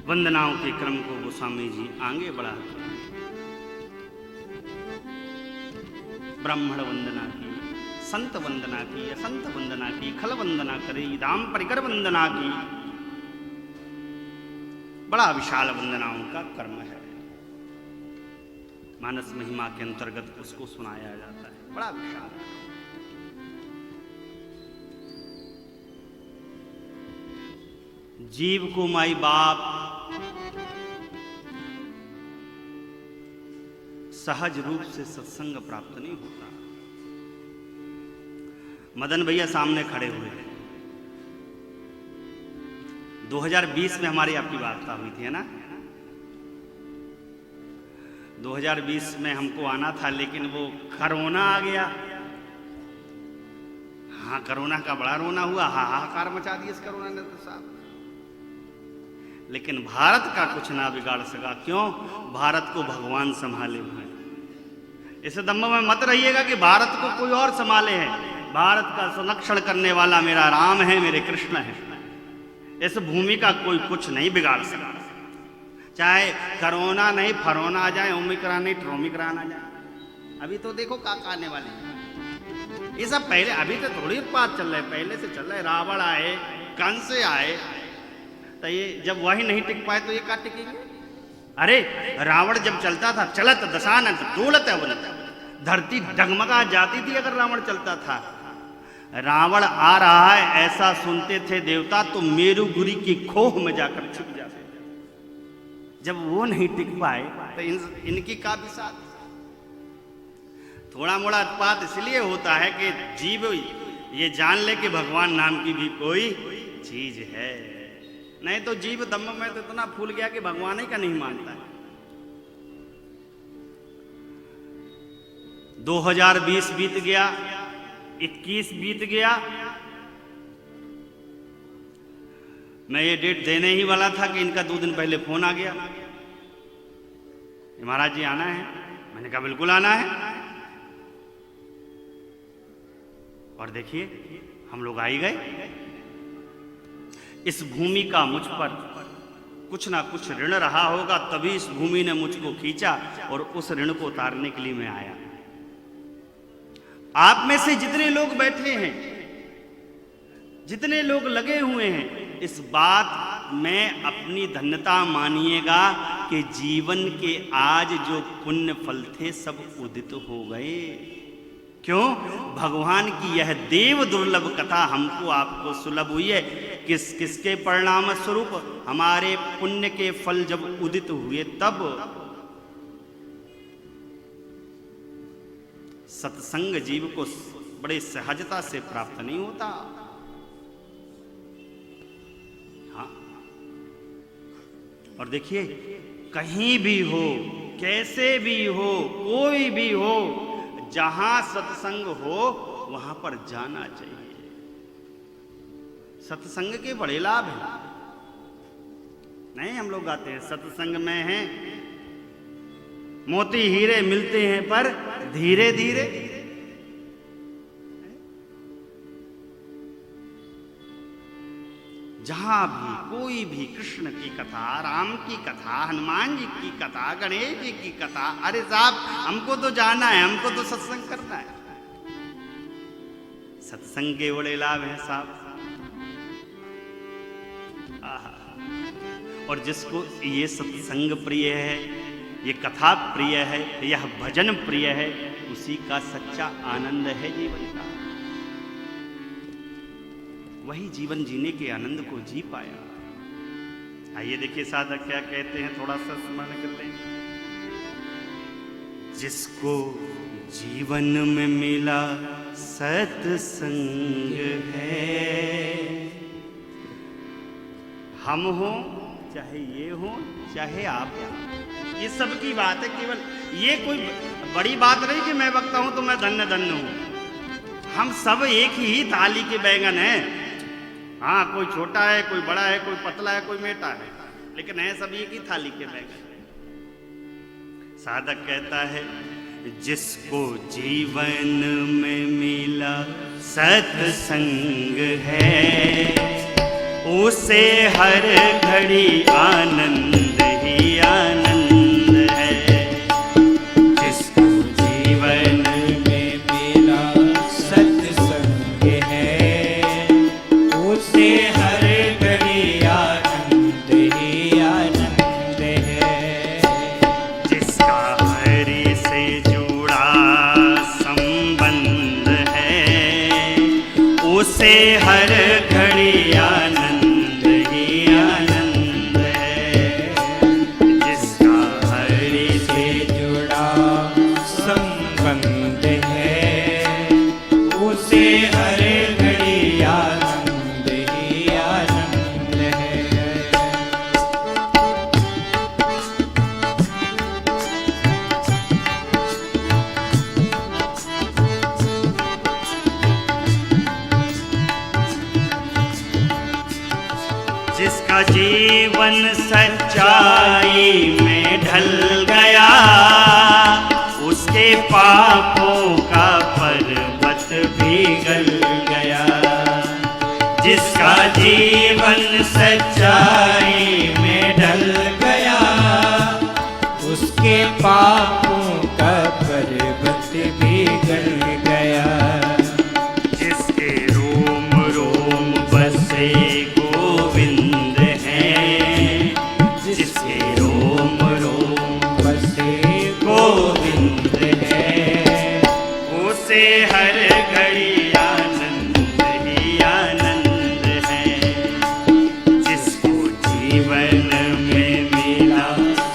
वंदनाओं के क्रम को गोस्वामी जी आगे बढ़ाते हैं। ब्राह्मण वंदना की, संत वंदना की, असंत वंदना की, खल वंदना करे, दाम परिकर वंदना की। बड़ा विशाल वंदनाओं का कर्म है। मानस महिमा के अंतर्गत उसको सुनाया जाता है। बड़ा विशाल है। जीव को माई बाप सहज रूप से सत्संग प्राप्त नहीं होता। मदन भैया सामने खड़े हुए हैं। 2020 में हमारी आपकी वार्ता हुई थी, है ना? 2020 में हमको आना था, लेकिन वो कोरोना आ गया। हाँ, कोरोना का बड़ा रोना हुआ, हाहाकार मचा दिया इस कोरोना ने तो साहब। लेकिन भारत का कुछ ना बिगाड़ सका। क्यों? भारत को भगवान संभाले हुए। इस दम्भ में मत रहिएगा कि भारत को कोई और संभाले है। भारत का संरक्षण करने वाला मेरा राम है, मेरे कृष्ण है। इस भूमि का कोई कुछ नहीं बिगाड़ सका। चाहे कोरोना नहीं फरोना आ जाए, ओमिक्रॉन नहीं ट्रोमिक्रॉन आ जाए। अभी तो देखो का आने वाले हैं ये सब। पहले अभी तो थोड़ी बात चल रहा है, पहले से चल रहा है। रावण आए, कंस आए, तो ये जब वही नहीं टिक पाए तो ये क्या टिकेंगे? अरे रावण जब चलता था, चलत दशानन दौलत है, धरती डगमगा जाती थी अगर रावण चलता था। रावण आ रहा है ऐसा सुनते थे देवता तो मेरुगिरी की खोह में जाकर छुप जाते। जब वो नहीं टिक पाए तो इनकी का भी साथ। थोड़ा मोड़ा उत्पात इसलिए होता है कि जीव ये जान ले कि भगवान नाम की भी कोई चीज है। नहीं तो जीव दम्भ में तो इतना फूल गया कि भगवान ही का नहीं मानता है। 2020 बीत गया, 21 बीत गया। मैं ये डेट देने ही वाला था कि इनका 2 दिन पहले फोन आ गया, महाराज जी आना है। मैंने कहा बिल्कुल आना है। और देखिए हम लोग आ ही गए। इस भूमि का मुझ पर कुछ ना कुछ ऋण रहा होगा, तभी इस भूमि ने मुझको खींचा और उस ऋण को उतारने के लिए मैं आया। आप में से जितने लोग बैठे हैं, जितने लोग लगे हुए हैं, इस बात में अपनी धन्यता मानिएगा कि जीवन के आज जो पुण्य फल थे सब उदित हो गए। क्यों? भगवान की यह देव दुर्लभ कथा हमको आपको सुलभ हुई है। किसके परिणाम स्वरूप? हमारे पुण्य के फल जब उदित हुए तब। सत्संग जीव को बड़े सहजता से प्राप्त नहीं होता। हाँ, और देखिए कहीं भी हो, कैसे भी हो, कोई भी हो, जहां सत्संग हो वहां पर जाना चाहिए। सत्संग के बड़े लाभ हैं। नहीं हम लोग गाते हैं सत्संग में हैं मोती हीरे मिलते हैं पर धीरे धीरे। जहां भी कोई भी कृष्ण की कथा, राम की कथा, हनुमान जी की कथा, गणेश जी की कथा, अरे साहब हमको तो जाना है, हमको तो सत्संग करना है। सत्संग के बड़े लाभ हैं साहब। और जिसको ये सत्संग प्रिय है, ये कथा प्रिय है, यह भजन प्रिय है, उसी का सच्चा आनंद है जीवन का। वही जीवन जीने के आनंद को जी पाया। आइए देखिए साधक क्या कहते हैं, थोड़ा सा स्मरण कर लें। जिसको जीवन में मिला सत्संग है, हम हो चाहे ये हो चाहे आप हो, ये सब की बात है। केवल ये कोई बड़ी बात नहीं कि मैं वक्ता हूं तो मैं धन्य धन्य हूं। हम सब एक ही थाली के बैंगन हैं। हाँ, कोई छोटा है, कोई बड़ा है, कोई पतला है, कोई मोटा है, लेकिन है सब एक ही थाली के बैंगन। साधक कहता है जिसको जीवन में मिला सत्संग है, उसे हर घड़ी आनंद ही आनंद है। जिसको जीवन में मेरा सत्संग है, उसे हर घड़ी आनंद ही आनंद है। जिसका हरि से जुड़ा संबंध है, उसे हर घड़ी आनंद ही आनंद है। जिसका हरि से जुड़ा संबंध है, उसे हर घड़ी आनंद ही आनंद है। जिसका जीवन सच्चाई में ढल गया, उसके पापों का पर्वत पिघल गया। जिसका जीवन सच्चाई में ढल गया, उसके पापों का पर्वत पिघल गया। जिसके रोम रोम बसे गोविंद हैं, जिसके रोम रोम बसे गोविंद है, उसे हर घड़ी आनंद ही आनंद है। जिसको जीवन में मिला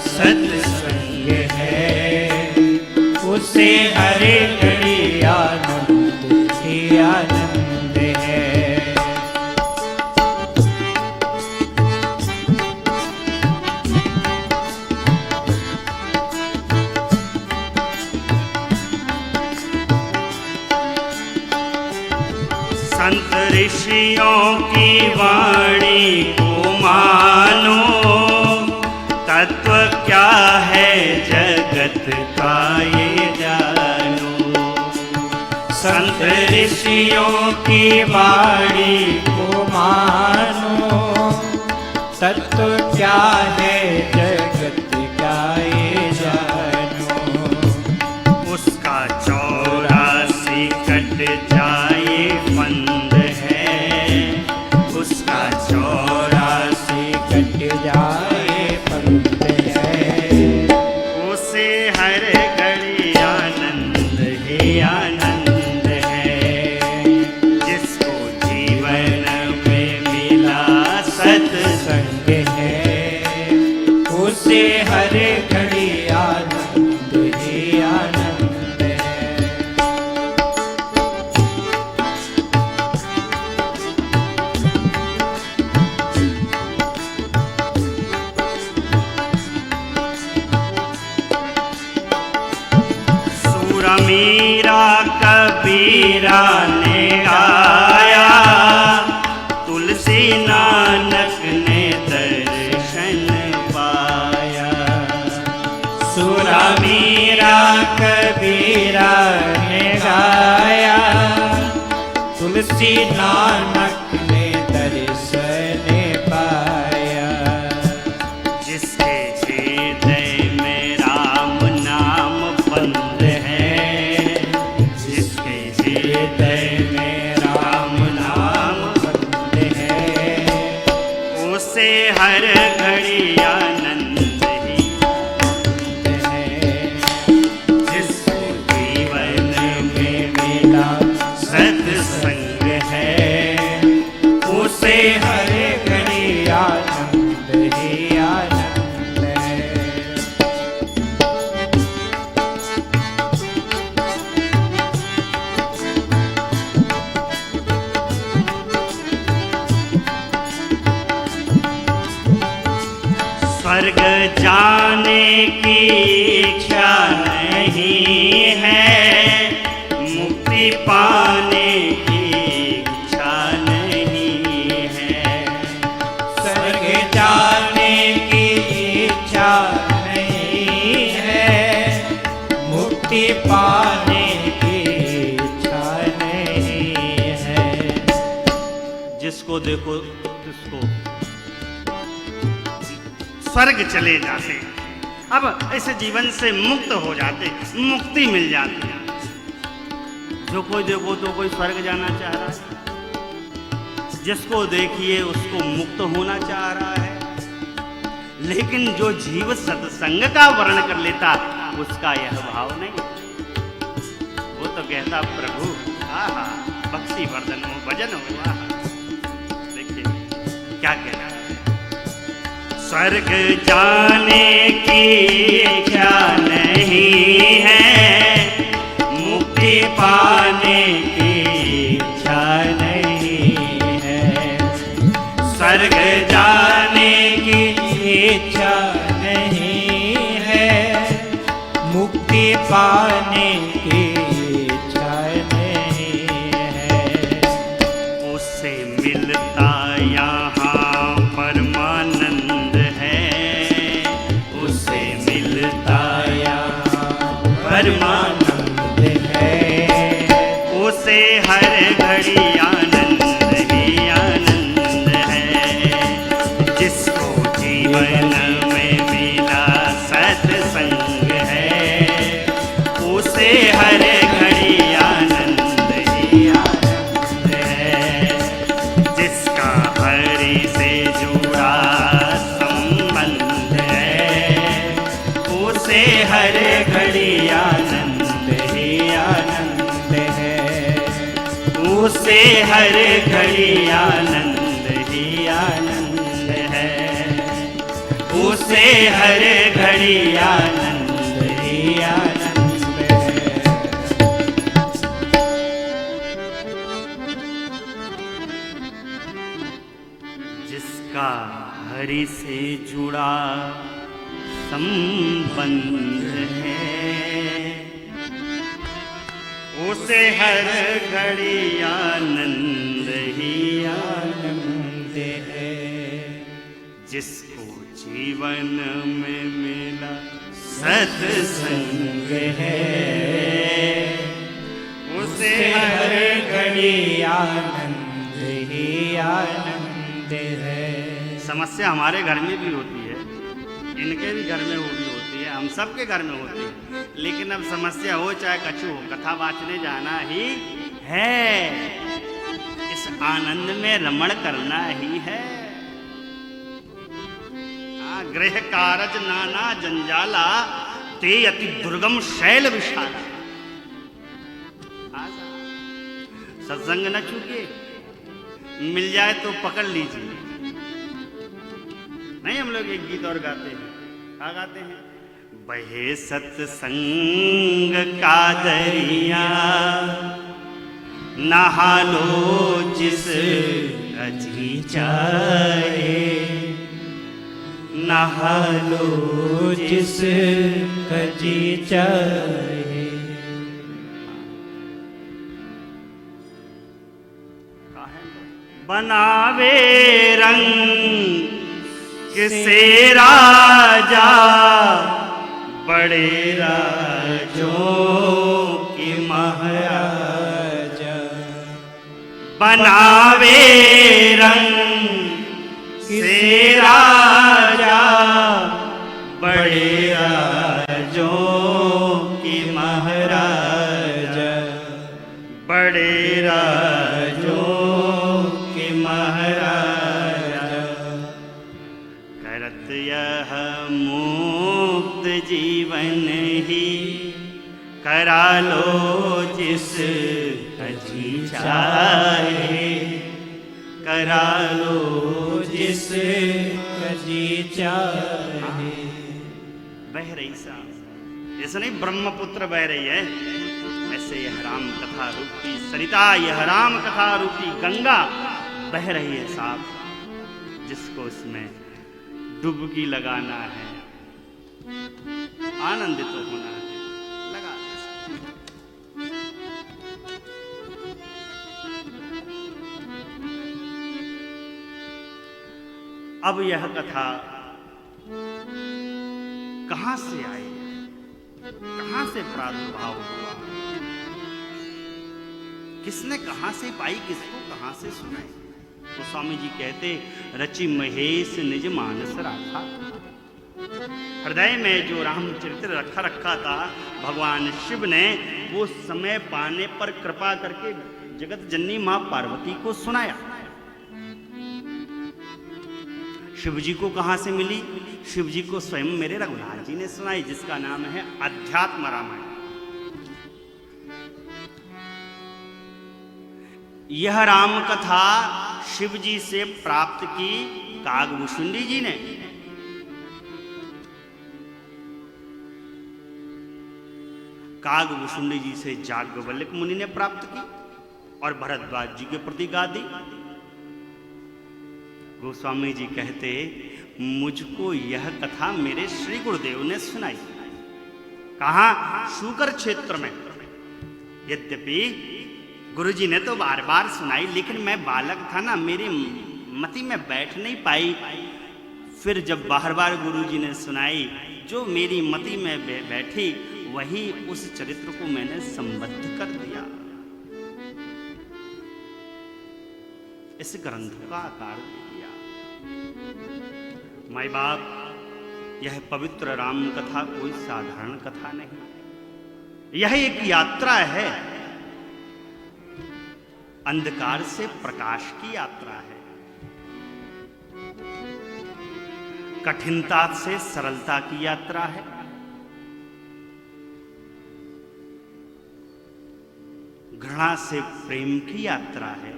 सत्संग है, उसे हर घड़ी आनंद ही आनंद है। संत ऋषियों की वाणी को मानो, तत्व क्या है जगत का ये जानो। संत ऋषियों की वाणी को मानो, तत्व क्या है जगत का ये जानो। उसका 84 कट जाए फंद है, उसका 84 कट जाए पंथ है, उसे हर घड़ी आनंद ही आनंद है। जिसको जीवन में मिला सत्संग है, उसे हर घड़ी आनंद ही आनंद है। सूरा मीरा कबीरा ने गाया, तुलसी नानक ने दर्शन पाया। सूरा मीरा कबीरा ने गाया, तुलसी नानक ने दर्शन पाया। जिसके हृदय में राम नाम बंद है, जिसके हृदय में राम नाम बंद है, उसे हर घड़ी आनंद ही है। जिसको जीवन में मिला सत्संग है, उसे हर घड़ी आनंद ही आनंद है। स्वर्ग जाने की इच्छा नहीं है, मुक्ति पाने की इच्छा नहीं है। स्वर्ग जाने की इच्छा नहीं है, मुक्ति पाने की इच्छा नहीं है। जिसको देखो तिसको स्वर्ग चले जाते, अब इस जीवन से मुक्त हो जाते, मुक्ति मिल जाती। जो कोई देखो तो कोई स्वर्ग जाना चाह रहा है, जिसको देखिए उसको मुक्त होना चाह रहा है, लेकिन जो जीव सत्संग का वर्ण कर लेता उसका यह भाव नहीं। वो तो कहता प्रभु आहा भक्ति वर्धन हो, भजन हो, आहा। देखिए क्या कहता है, स्वर्ग जाने की इच्छा नहीं है, मुक्ति पाने की इच्छा नहीं है। स्वर्ग जाने की इच्छा नहीं है, मुक्ति पाने की इच्छा नहीं है। उससे मिलता यहाँ परमानंद है, उससे मिलता यहाँ परमानंद है। उसे हर घड़ी आनंद ही आनंद है, जिसको जीवन में मिला सत्संग है। उसे हर घड़ी आनंद ही आनंद है, जिसका हरि से जुड़ा संबंध है। उसे हर घड़ी आनंद ही आनंद है, उसे हर घड़ी आनंद ही आनंद है, उसे हर घड़ी आनंद ही आनंद है। जिसका हरि से जुड़ा संबंध है, उसे हर घड़ी आनंद ही आनंद है, जिसको जीवन में मिला सत्संग है। उसे हर घड़ी आनंद ही आनंद है। समस्या हमारे घर में भी होती है, इनके भी घर में वो भी होती है, हम सबके घर में होती है, लेकिन अब समस्या हो चाहे कछु हो, कथा बाँचने जाना ही है, इस आनंद में रमण करना ही है। गृह कारज नाना जंजाला, ते अति दुर्गम शैल विशाला। सत्संग न चूके, मिल जाए तो पकड़ लीजिए। नहीं, हम लोग एक गीत और गाते हैं, क्या गाते हैं, बहे सत्संग का दरिया, नहा लो जिस जी चाहे, नहा लो जिस जी चाहे। बनावे रंग किसे राजा, बड़े राजों की महाराजा। बनावे रंग से राजा, बड़े राजों की महाराजा, बड़े राजों की महाराजा। करत यह मुक्त जीवन ही, करा लो जिस जी चाहे, करा लो जिस जी चाहे। बह रही सांस, ऐसा नहीं ब्रह्मपुत्र बह रही है, ऐसे यह राम कथा रूपी सरिता, यह राम कथा रूपी गंगा बह रही है साफ, जिसको इसमें डुबकी लगाना है, आनंदित तो होना है, लगा दे। अब यह कथा कहां से आई, कहां से प्रादुर्भाव हुआ, किसने कहां से पाई, किसको कहां से सुनाई? तो स्वामी जी कहते, रचि महेश निज मानस राखा। हृदय में जो रामचरित्र रखा था भगवान शिव ने, वो समय पाने पर कृपा करके जगत जननी मां पार्वती को सुनाया। शिव जी को कहां से मिली? शिव जी को स्वयं मेरे रघुनाथ जी ने सुनाई, जिसका नाम है अध्यात्म रामायण। यह राम कथा शिव जी से प्राप्त की कागभूषुंडी जी ने। कागभूषुंडी जी से याज्ञवल्क्य मुनि ने प्राप्त की और भरद्वाज जी के प्रति गा दी। गोस्वामी जी कहते, मुझको यह कथा मेरे श्री गुरुदेव ने सुनाई। कहा? शूकर क्षेत्र में। यद्यपि गुरुजी ने तो बार बार सुनाई, लेकिन मैं बालक था ना, मेरी मति में बैठ नहीं पाई। फिर जब बार बार गुरुजी ने सुनाई, जो मेरी मति में बैठी, वही उस चरित्र को मैंने संबद्ध कर दिया, इस ग्रंथ का आकार दे दिया। माई बाप, यह पवित्र राम कथा कोई साधारण कथा नहीं, यह एक यात्रा है, अंधकार से प्रकाश की यात्रा है, कठिनता से सरलता की यात्रा है, घृणा से प्रेम की यात्रा है,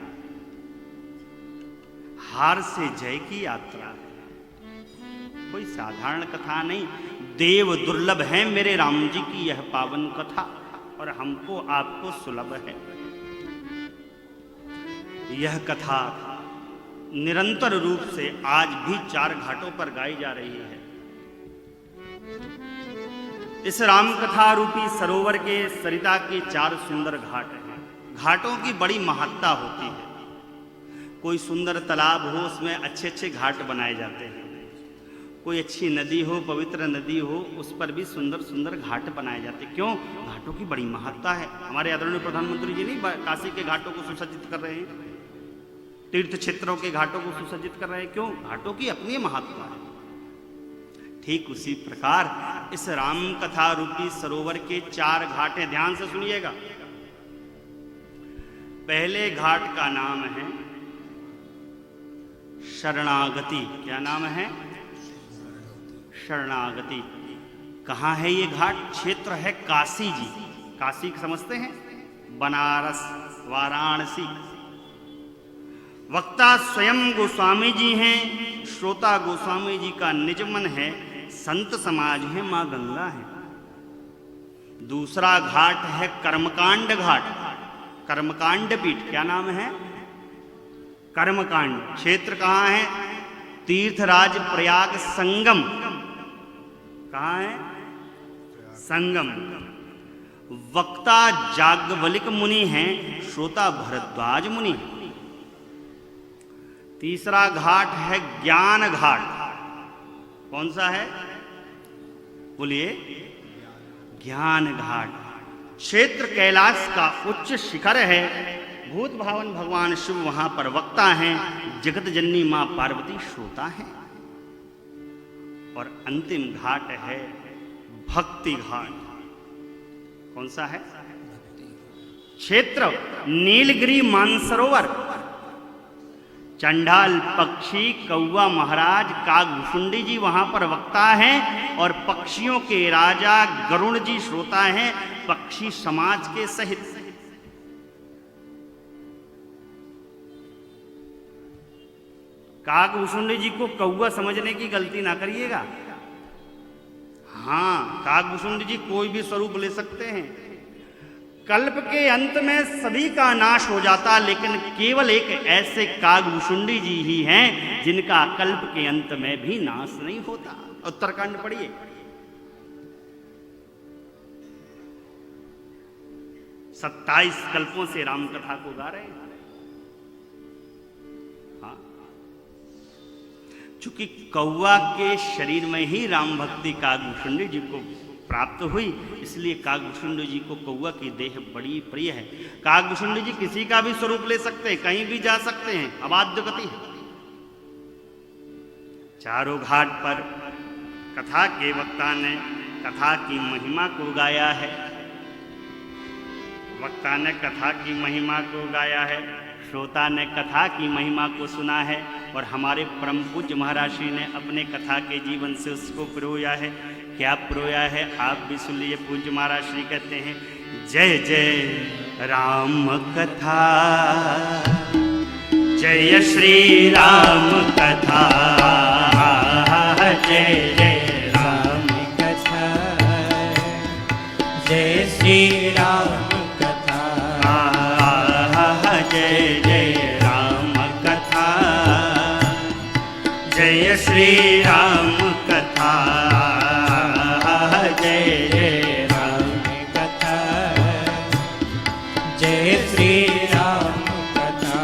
हार से जय की यात्रा है। कोई साधारण कथा नहीं। देव दुर्लभ है मेरे राम जी की यह पावन कथा, और हमको आपको सुलभ है। यह कथा निरंतर रूप से आज भी 4 घाटों पर गाई जा रही है। इस राम कथा रूपी सरोवर के सरिता के 4 सुंदर घाट हैं। घाटों की बड़ी महत्ता होती है। कोई सुंदर तालाब हो, उसमें अच्छे अच्छे घाट बनाए जाते हैं। कोई अच्छी नदी हो, पवित्र नदी हो, उस पर भी सुंदर सुंदर घाट बनाए जाते हैं। क्यों? घाटों की बड़ी महत्ता है। हमारे आदरणीय प्रधानमंत्री जी नहीं काशी के घाटों को सुसज्जित कर रहे हैं, तीर्थ क्षेत्रों के घाटों को सुसज्जित कर रहे हैं। क्यों? घाटों की अपनी महत्ता है। ठीक उसी प्रकार इस राम कथा रूपी सरोवर के 4 घाट हैं। ध्यान से सुनिएगा। पहले घाट का नाम है शरणागति। क्या नाम है? शरणागति। कहाँ है ये घाट? क्षेत्र है काशी जी। काशी समझते हैं? बनारस, वाराणसी। वक्ता स्वयं गोस्वामी जी हैं, श्रोता गोस्वामी जी का निजमन है, संत समाज है, मां गंगा है। दूसरा घाट है कर्मकांड घाट, कर्मकांड पीठ। क्या नाम है? कर्मकांड। क्षेत्र कहाँ है? तीर्थराज प्रयाग संगम। कहाँ है? संगम। वक्ता याज्ञवल्क्य मुनि हैं, श्रोता भरद्वाज मुनि। तीसरा घाट है ज्ञान घाट। कौन सा है? बोलिए। ज्ञान घाट। क्षेत्र कैलाश का उच्च शिखर है। भूत भावन भगवान शिव वहां पर वक्ता हैं, जगत जननी मां पार्वती श्रोता हैं। और अंतिम घाट है भक्ति घाट। कौन सा है? क्षेत्र नीलगिरी मानसरोवर। चंडाल पक्षी, कौवा महाराज, कागभूषुंडी जी वहां पर वक्ता हैं, और पक्षियों के राजा गरुण जी श्रोता हैं, पक्षी समाज के सहित। कागभूषुंडी जी को कौवा समझने की गलती ना करिएगा। हाँ, कागभूषुंडी जी कोई भी स्वरूप ले सकते हैं। कल्प के अंत में सभी का नाश हो जाता, लेकिन केवल एक ऐसे कागभूषुंडी जी ही हैं जिनका कल्प के अंत में भी नाश नहीं होता। उत्तरकांड पढ़िए। सत्ताईस कल्पों से राम कथा को गा रहे हैं। हाँ, चूंकि कौवा के शरीर में ही राम भक्ति कागभूषुंडी जी को प्राप्त हुई, इसलिए कागभूषुंडी जी को कौवा की देह बड़ी प्रिय है। कागभूषुंडी जी किसी का भी स्वरूप ले सकते हैं, कहीं भी जा सकते हैं, अबाध्य गति है। चारों घाट पर कथा के वक्ता ने कथा की महिमा को गाया है। वक्ता ने कथा की महिमा को गाया है, श्रोता ने कथा की महिमा को सुना है, और हमारे परम पूज्य महाराज श्री ने अपने कथा के जीवन से उसको पिरोया है। क्या पिरोया है आप भी सुन लीजिए। पूज्य महाराज श्री कहते हैं, जय जय राम कथा, जय श्री राम कथा, जय जय राम कथा, जय श्री राम कथा, जय जय राम कथा, जय श्री राम कथा, जय जय राम कथा, जय श्री राम कथा।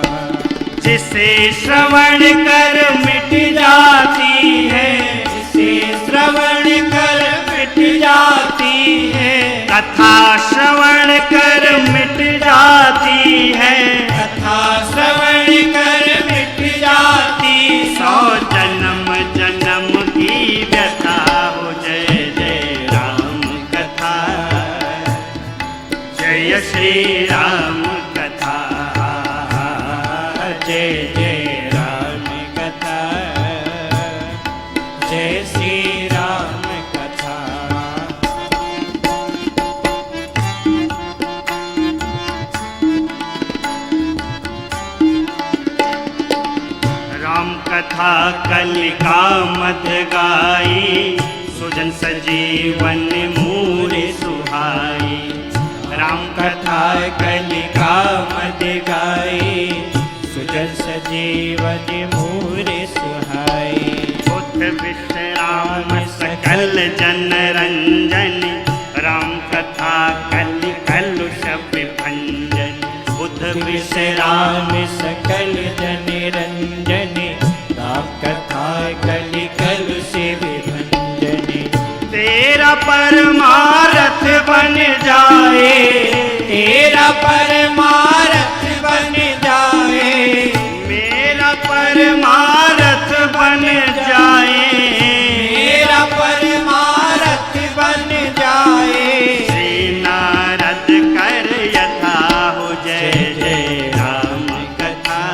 जिसे श्रवण कर मिट जाती है, जिसे श्रवण कर मिट जाती है, कथा श्रवण कर मिट जाती है, कथा श्रवण कर मिट जाती, 100 जन्म जन्म की व्यथा हो। जय जय राम कथा, जय श्री राम कथा, जय जय राम कथा, जय श्री राम कथा। राम कथा कलिका मत गाई, सुजन सजीवन मूरे सुहाई। राम कथा कलिका मद गाई, सुजन सजीवन मूरे सुहाई। बुद्ध विश्राम सकल जन रंजन, राम कथा कलि कलुष विभंजन। बुद्ध विश्राम सकल जन रंजन, राम कथा कलि कलुष विभंजन। तेरा परमारथ बन जाए, तेरा परमारथ बन जाए, मेरा परमारथ बन जाए, मेरा परमारथ बन जाए। श्री नारद कर यथा हो। जय जय राम कथा,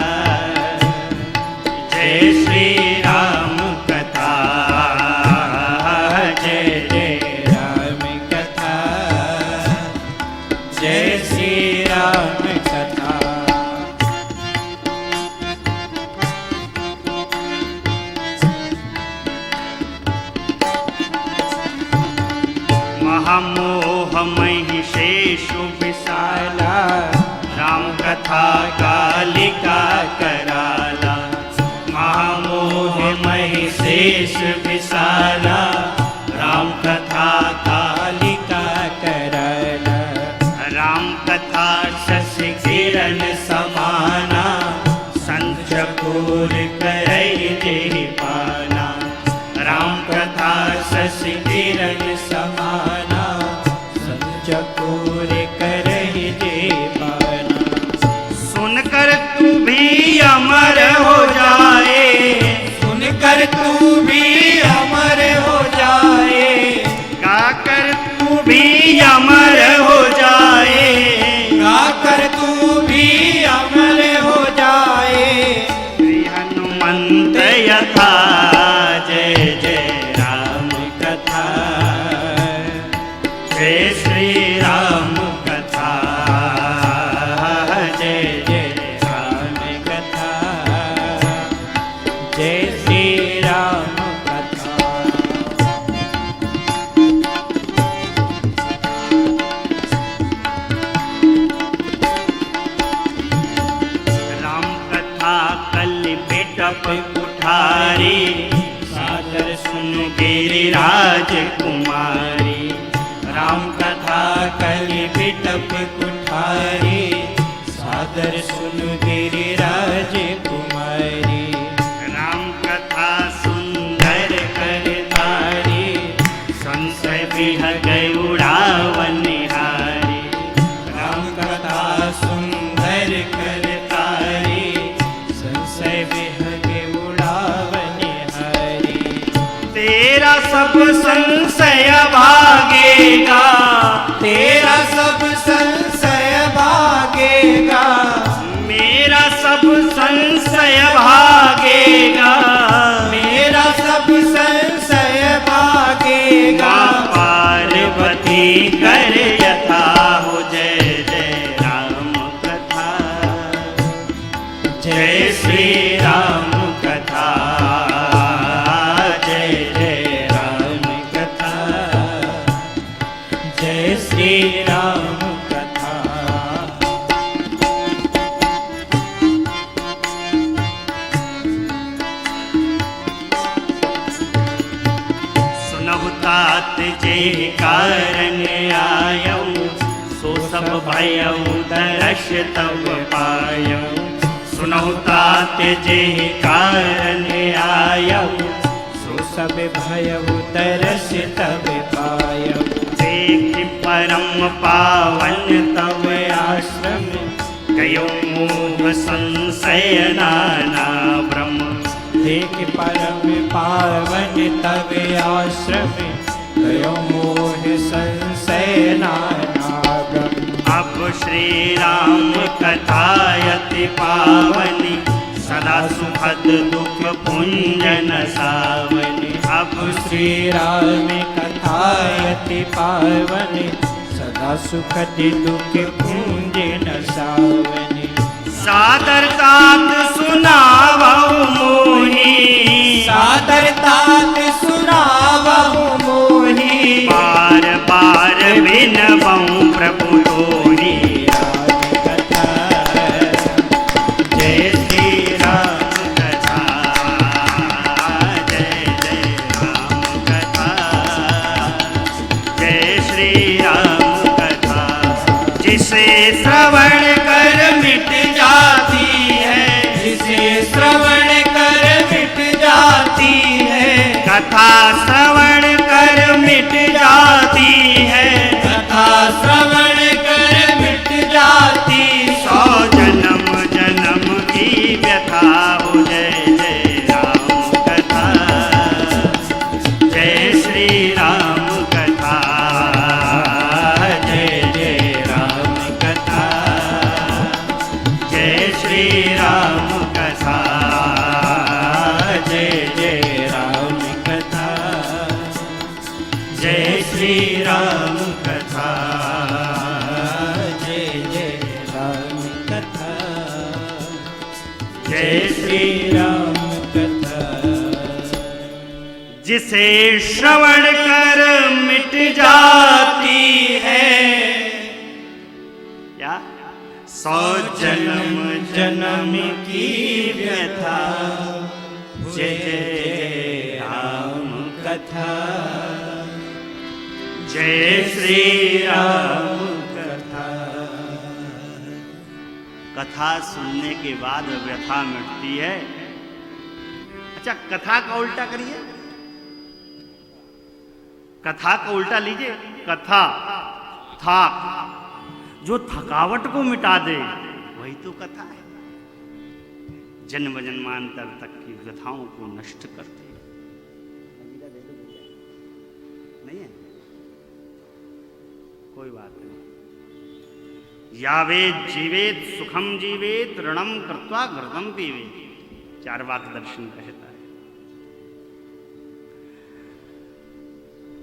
जय श्री राम कथा, जय जय राम कथा, जय श्री राम कथा। महामोह महिषेषु विशाला, राम कथा कालिका कराला। महामोह महिषेष विशाला, राम कथा कालिका कराला। राम कथा शशि किरण समाना, संचकोर करई जे पाना। राम कथा शशि किरण समाना, संचकोर करहि जे पाना। सुनकर तू भी अमर हो जाए, सुनकर तू भी अमर हो जाए, गाकर तू भी अमर हो जाए, गाकर तू भी अमर हो जाए। श्री हनुमंत यथा। जय जय राम कथा, जय श्री राम कथा, जय जय राम कथा, जय श्री राम कथा। राम कथा कल बेटप कुठारी, सादर सुन गिरिराज कुमारी। राम कथा कलि बिटप कुठारी, सादर सुन गिरिराज कुमारी। राम कथा सुंदर करतारी, संशय बिह गई उड़ावनिहारी। राम कथा सुंदर करतारी, संशय विहग उड़ावनिहारी। तेरा सब संशय भागेगा, तेरा सब संशय भागेगा, मेरा सब संशय भागेगा, मेरा सब संशय भागेगा। माँ पार्वती कर यथा हो जय जय राम कथा, जय श्री राम कथा, जय जय राम कथा, जय श्री राम कथा। सुनहु तात जे कारण आयऊ, सो सब भयऊ दर्श तब पायऊ। सुनहु तात जे कारण आयऊ, सो सब भयउ तरस तब पायउ। देख परम पावन तब आश्रम गयो मोह संशय नाना ब्रह्म। देख परम पावन तब आश्रम गयो मोह संशय नाना ब्रह्म। अब श्री राम कथायति पावनी, सदा सुखद दुख पुंजन सावनी। अब श्री राम कथायति पावनी, सदा सुखद दुख पुंजन सावनी। सादर तात सुनावहु मोहि, सादर तात सुनावहु मोहि। बार बार बिनवहु प्रभु तोहि। राम कथा, जय श्री राम कथा, जय जय राम कथा, जय श्री राम कथा। जिसे श्रवण कर मिट जाती है, जिसे श्रवण कर मिट जाती है। कथा श्रवण कर मिट जाती है, कथा श्रवण कर मिट जाती। 100 जन्म जन्म की व्यथा हो जय जय राम कथा, जय श्री राम कथा, जय जय राम कथा, जय श्री राम कथा, जय जय राम कथा, जय श्री राम कथा, जय जय राम कथा, जय श्री राम कथा। जिसे श्रवण कर मिट जाती है, क्या 100 जन्म जन्म की व्यथा, जय जय राम कथा, जय श्री राम कथा। कथा सुनने के बाद व्यथा मिटती है। अच्छा, कथा का उल्टा करिए, कथा का उल्टा लीजिए, कथा था, जो थकावट को मिटा दे वही तो कथा है। जन्म जन्मांतर तक की व्यथाओं को नष्ट करते नहीं है, कोई बात नहीं। यावेत जीवेत सुखम जीवेत ऋणम कृत्वा घृतम पीवेत, चार्वाक दर्शन कहता है।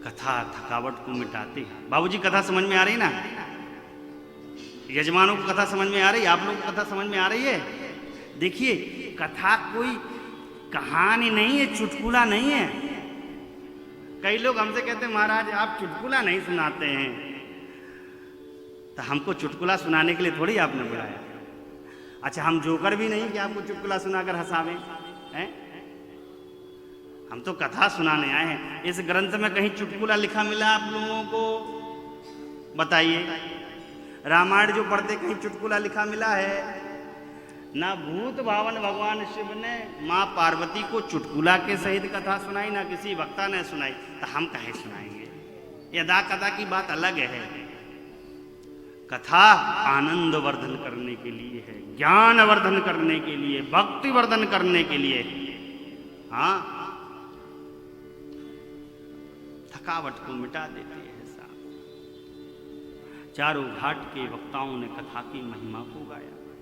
कथा थकावट को मिटाती है। बाबूजी कथा समझ में आ रही ना? यजमानों को कथा समझ में आ रही? आप लोगों को कथा समझ में आ रही है? देखिए, कथा कोई कहानी नहीं है, चुटकुला नहीं है। कई लोग हमसे कहते हैं महाराज आप चुटकुला नहीं सुनाते हैं, तो हमको चुटकुला सुनाने के लिए थोड़ी आपने बुलाया। अच्छा, हम जोकर भी नहीं कि आपको चुटकुला सुनाकर हंसावें हैं? हम तो कथा सुनाने आए हैं। इस ग्रंथ में कहीं चुटकुला लिखा मिला आप लोगों को? बताइए। रामायण जो पढ़ते कहीं चुटकुला लिखा मिला है? ना भूत भावन भगवान शिव ने माँ पार्वती को चुटकुला के सहित कथा सुनाई, ना किसी वक्ता ने सुनाई, तो हम कहे सुनाएंगे? यदा कथा की बात अलग है। कथा आनंद वर्धन करने के लिए है, ज्ञान वर्धन करने के लिए, भक्ति वर्धन करने के लिए। हाँ, थकावट को मिटा देते हैं साहब। चारों घाट के वक्ताओं ने कथा की महिमा को गाया।